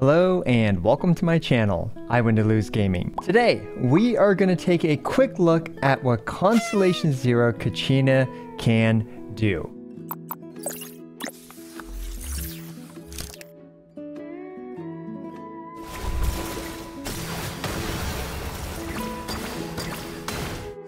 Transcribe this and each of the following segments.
Hello and welcome to my channel, I Win to Lose Gaming. Today, we are going to take a quick look at what Constellation Zero Kachina can do.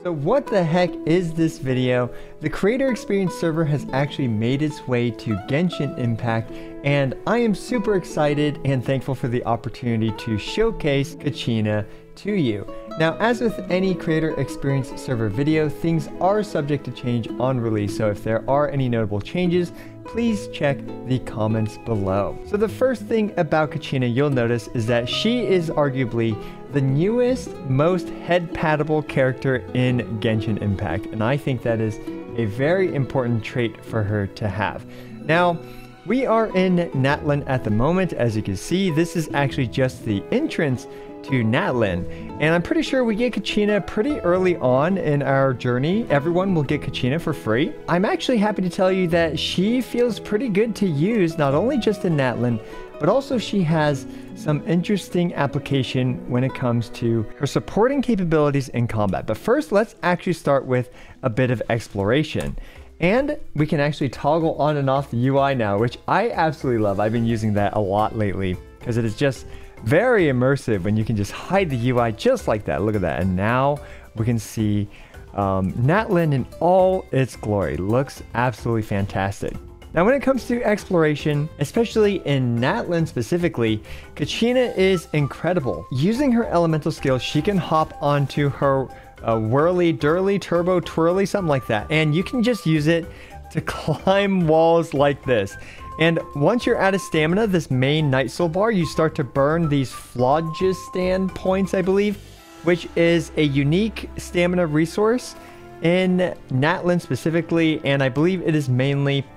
So what the heck is this video? The Creator Experience server has actually made its way to Genshin Impact, and I am super excited and thankful for the opportunity to showcase Kachina to you. Now, as with any Creator Experience server video, things are subject to change on release, so if there are any notable changes, please check the comments below. So the first thing about Kachina you'll notice is that she is arguably the newest, most head-paddable character in Genshin Impact, and I think that is a very important trait for her to have. Now, we are in Natlan at the moment. As you can see, this is actually just the entrance to Natlan, and I'm pretty sure we get Kachina pretty early on in our journey. Everyone will get Kachina for free. I'm actually happy to tell you that she feels pretty good to use, not only just in Natlan, but also she has some interesting application when it comes to her supporting capabilities in combat. But first, let's actually start with a bit of exploration. And we can actually toggle on and off the UI now, which I absolutely love. I've been using that a lot lately because it is just very immersive when you can just hide the UI just like that. Look at that. And now we can see Natlan in all its glory. Looks absolutely fantastic. Now, when it comes to exploration, especially in Natlan specifically, Kachina is incredible. Using her elemental skills, she can hop onto her whirly, durly, turbo, twirly, something like that. And you can just use it to climb walls like this. And once you're out of stamina, this main Night Soul bar, you start to burn these Phlogiston points, I believe, which is a unique stamina resource in Natlan specifically, and I believe it is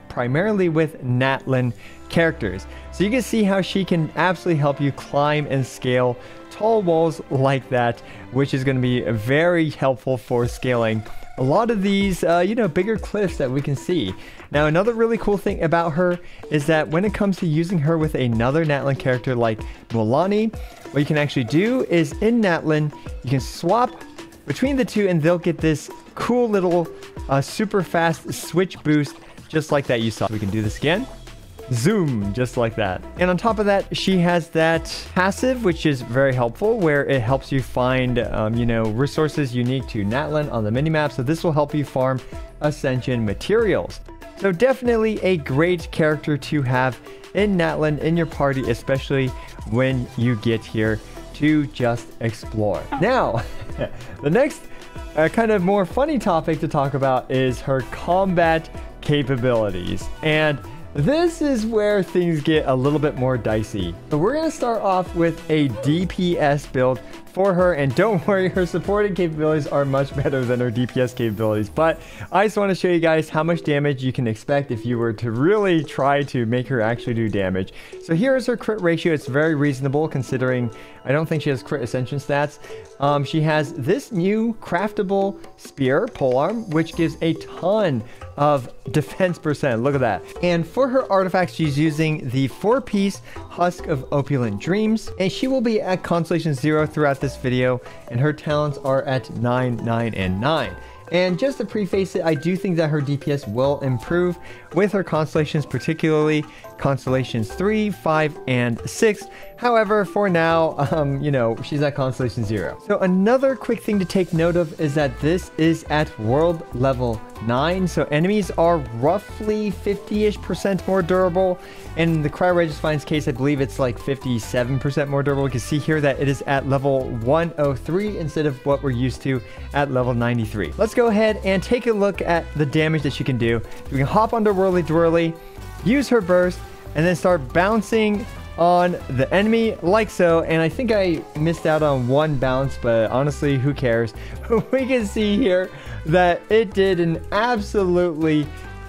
primarily with Natlan characters. So you can see how she can absolutely help you climb and scale tall walls like that, which is going to be very helpful for scaling a lot of these, bigger cliffs that we can see. Now, another really cool thing about her is that when it comes to using her with another Natlan character like Mualani, what you can actually do is in Natlan, you can swap between the two and they'll get this cool little super fast switch boost just like that you saw. We can do this again. Zoom, just like that. And on top of that, she has that passive, which is very helpful, where it helps you find, resources unique to Natlan on the minimap. So this will help you farm Ascension materials. So definitely a great character to have in Natlan in your party, especially when you get here to just explore. Now, the next kind of more funny topic to talk about is her combat capabilities. And this is where things get a little bit more dicey. So we're going to start off with a DPS build for her, and don't worry, her supporting capabilities are much better than her DPS capabilities, but I just want to show you guys how much damage you can expect if you were to really try to make her actually do damage. So here is her crit ratio. It's very reasonable considering I don't think she has crit ascension stats. She has this new craftable spear polearm, which gives a ton of defense percent. Look at that. And for her artifacts, she's using the 4-piece Husk of Opulent Dreams, and she will be at Constellation Zero throughout this video, and her talents are at 9, 9, and 9. And just to preface it, I do think that her DPS will improve with her constellations, particularly Constellations 3, 5, and 6. However, for now, she's at Constellation 0. So another quick thing to take note of is that this is at world level 9. So enemies are roughly 50-ish% more durable. And in the Cryoregisfine's case, I believe it's like 57% more durable. You can see here that it is at level 103 instead of what we're used to at level 93. Let's go ahead and take a look at the damage that she can do. We can hop onto Whirly Twirly, use her burst, and then start bouncing on the enemy like so. And I think I missed out on one bounce, but honestly, who cares? We can see here that it did an absolutely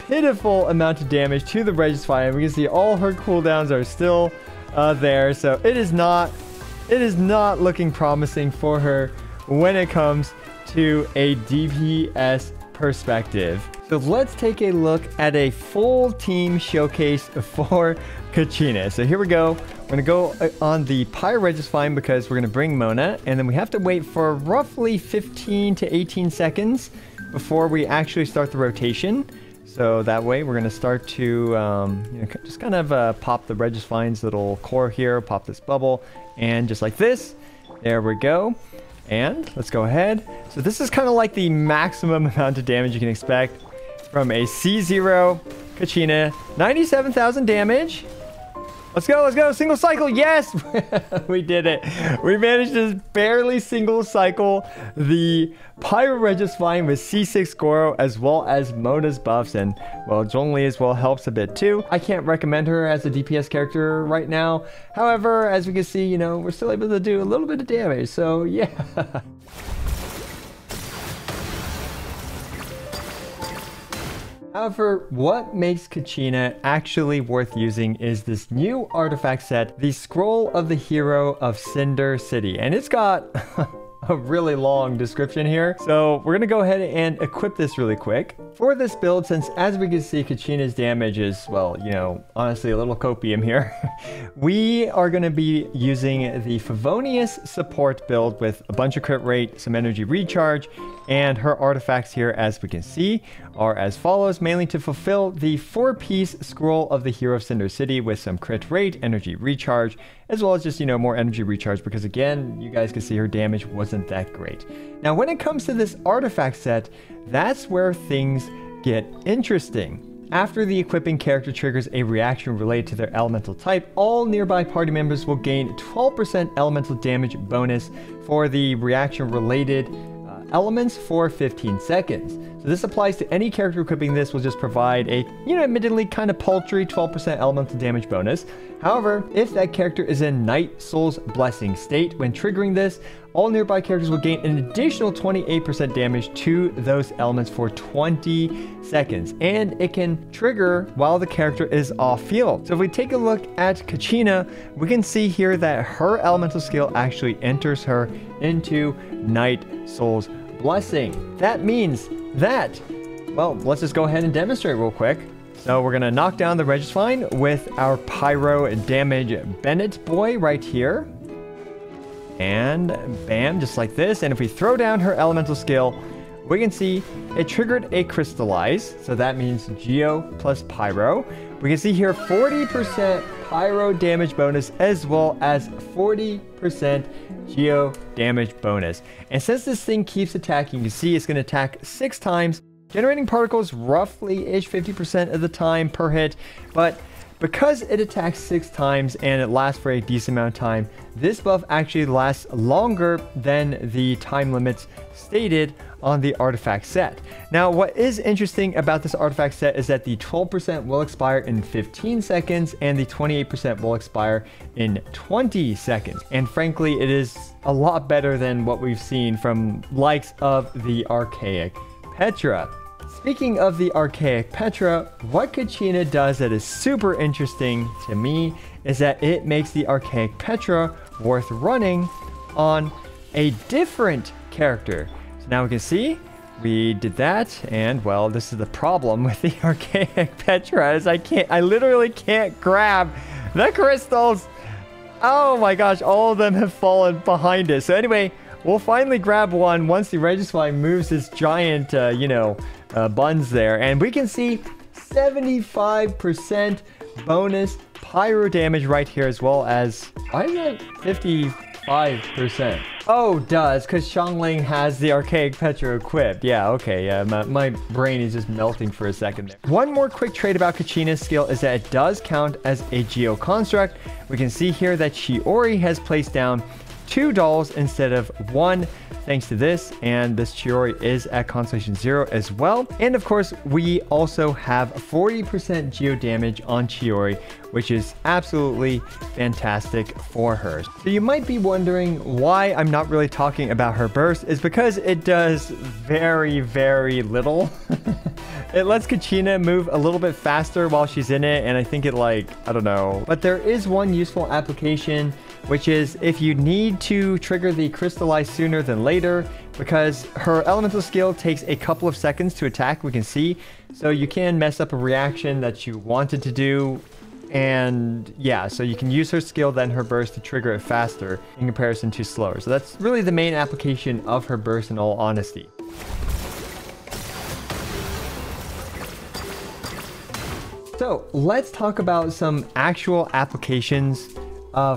pitiful amount of damage to the Regisfine. We can see all her cooldowns are still there, so it is not looking promising for her when it comes to a DPS perspective. So let's take a look at a full team showcase for Kachina. So here we go. We're going to go on the Pyro just fine because we're going to bring Mona. And then we have to wait for roughly 15 to 18 seconds before we actually start the rotation. So that way we're going to start to you know, just kind of pop the Regisfine's little core here, pop this bubble, and just like this, there we go. And let's go ahead. So this is kind of like the maximum amount of damage you can expect from a C0 Kachina. 97,000 damage. Let's go, single cycle, yes! We did it. We managed to barely single cycle the Pyro Regisfine with C6 Goro as well as Mona's buffs, and well, Zhongli as well helps a bit too. I can't recommend her as a DPS character right now. However, as we can see, you know, we're still able to do a little bit of damage, so yeah. However, what makes Kachina actually worth using is this new artifact set, the Scroll of the Hero of Cinder City. And it's got a really long description here. So we're going to go ahead and equip this really quick. For this build, since as we can see, Kachina's damage is, well, you know, honestly a little copium here. We are going to be using the Favonius support build with a bunch of crit rate, some energy recharge, and her artifacts here, as we can see, are as follows, mainly to fulfill the 4-piece Scroll of the Hero of Cinder City with some crit rate, energy recharge, as well as just, you know, more energy recharge, because again, you guys can see her damage wasn't that great. Now, when it comes to this artifact set, that's where things get interesting. After the equipping character triggers a reaction related to their elemental type, all nearby party members will gain 12% elemental damage bonus for the reaction related elements for 15 seconds. So this applies to any character equipping this, will just provide a, you know, admittedly kind of paltry 12% elemental damage bonus. However, if that character is in Night Soul's Blessing state, when triggering this, all nearby characters will gain an additional 28% damage to those elements for 20 seconds. And it can trigger while the character is off field. So if we take a look at Kachina, we can see here that her elemental skill actually enters her into Night Soul's Blessing. That means that, well, let's just go ahead and demonstrate real quick. So we're going to knock down the Regisfine with our Pyro Damage Bennett boy right here. And bam, just like this. And if we throw down her elemental skill, we can see it triggered a Crystallize. So that means Geo plus Pyro. We can see here 40% Pyro damage bonus as well as 40% Geo damage bonus. And since this thing keeps attacking, you can see it's going to attack 6 times, generating particles roughly-ish 50% of the time per hit. But because it attacks 6 times and it lasts for a decent amount of time, this buff actually lasts longer than the time limits stated on the artifact set. Now, what is interesting about this artifact set is that the 12% will expire in 15 seconds and the 28% will expire in 20 seconds. And frankly, it is a lot better than what we've seen from likes of the Archaic Petra. Speaking of the Archaic Petra, what Kachina does that is super interesting to me is that it makes the Archaic Petra worth running on a different character. So now we can see we did that, and well, this is the problem with the Archaic Petra is I literally can't grab the crystals. Oh my gosh, all of them have fallen behind it. So anyway, we'll finally grab one once the Regisfine moves this giant, buns there. And we can see 75% bonus Pyro damage right here, as well as, why is it 55%? Oh, does, because Xiangling has the Archaic Petra equipped. Yeah, okay, yeah, my brain is just melting for a second there. One more quick trait about Kachina's skill is that it does count as a Geo construct. We can see here that Chiori has placed down 2 dolls instead of 1 thanks to this, and this Chiori is at Constellation 0 as well. And of course, we also have 40% Geo damage on Chiori, which is absolutely fantastic for her. So you might be wondering why I'm not really talking about her burst is because it does very, very little. It lets Kachina move a little bit faster while she's in it, and I think it I don't know. But there is one useful application, which is if you need to trigger the Crystallize sooner than later, because her elemental skill takes a couple of seconds to attack, we can see. So you can mess up a reaction that you wanted to do And yeah, so you can use her skill, then her burst to trigger it faster in comparison to slower. So that's really the main application of her burst in all honesty. So let's talk about some actual applications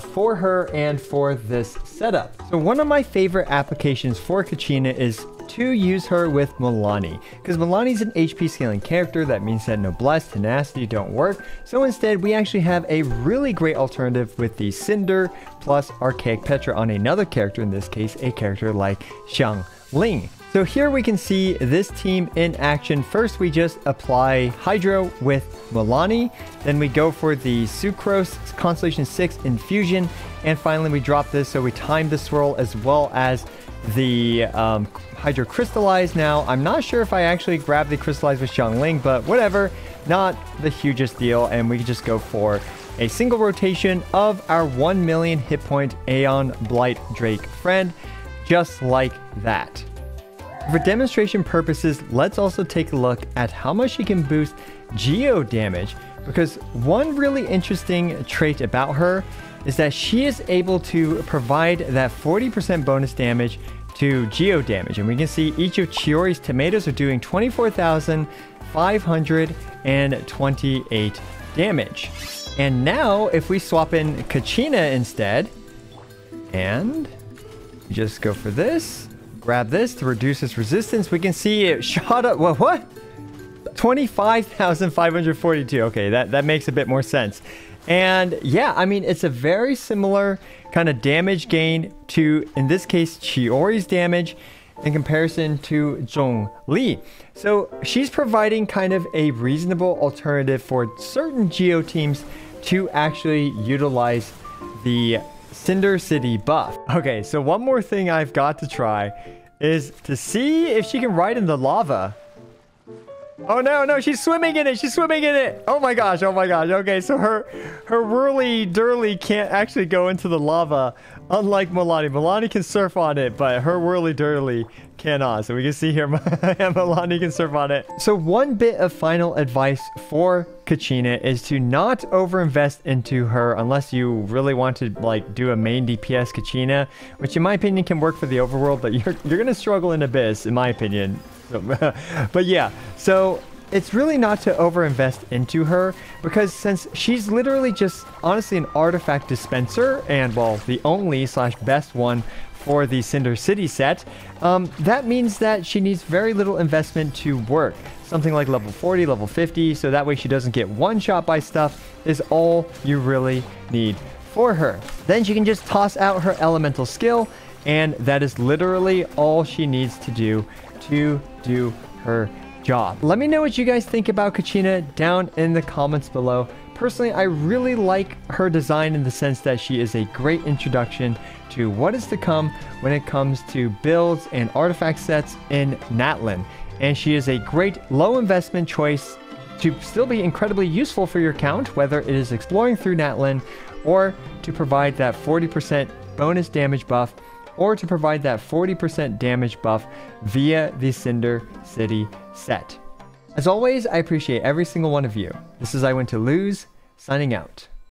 for her and for this setup. So one of my favorite applications for Kachina is to use her with Mualani, because Mualani is an HP scaling character. That means that Noblesse, Tenacity don't work. So instead, we actually have a really great alternative with the Cinder plus Archaic Petra on another character, in this case, a character like Xiangling. So here we can see this team in action. First, we just apply Hydro with Mualani. Then we go for the Sucrose Constellation 6 Infusion. And finally, we drop this, so we time the swirl as well as the Hydro Crystallize. Now, I'm not sure if I actually grabbed the Crystallize with Xiangling, but whatever. Not the hugest deal. And we can just go for a single rotation of our 1 million hit point Aeon Blight Drake friend, just like that. For demonstration purposes, let's also take a look at how much she can boost geo damage, because one really interesting trait about her is that she is able to provide that 40% bonus damage to geo damage. And we can see each of Chiori's tomatoes are doing 24,528 damage. And now if we swap in Kachina instead, and we just go for this, grab this to reduce its resistance, we can see it shot up. What? 25,542. Okay, that makes a bit more sense. And yeah, I mean, it's a very similar kind of damage gain to, in this case, Chiori's damage in comparison to Zhongli. So she's providing kind of a reasonable alternative for certain Geo teams to actually utilize the Cinder City buff. Okay, so one more thing I've got to try is to see if she can ride in the lava. Oh no, she's swimming in it. She's swimming in it. Oh my gosh. Okay, so her whirly durly can't actually go into the lava, unlike Mualani. Mualani can surf on it, but her whirly durly cannot. So we can see here Mualani can surf on it. So one bit of final advice for Kachina is to not overinvest into her unless you really want to like do a main DPS Kachina, which in my opinion can work for the overworld, but you're gonna struggle in Abyss, in my opinion. So, but yeah, so it's really not to overinvest into her, because since she's literally just honestly an artifact dispenser, and well, the only / best one for the Cinder City set, that means that she needs very little investment to work. Something like level 40, level 50, so that way she doesn't get one shot by stuff is all you really need for her. Then she can just toss out her elemental skill, and that is literally all she needs to do her job. Let me know what you guys think about Kachina down in the comments below. Personally, I really like her design in the sense that she is a great introduction to what is to come when it comes to builds and artifact sets in Natlan. And she is a great low investment choice to still be incredibly useful for your account, whether it is exploring through Natlan or to provide that 40% bonus damage buff, or to provide that 40% damage buff via the Cinder City set. As always, I appreciate every single one of you. This is I Went to Lose, signing out.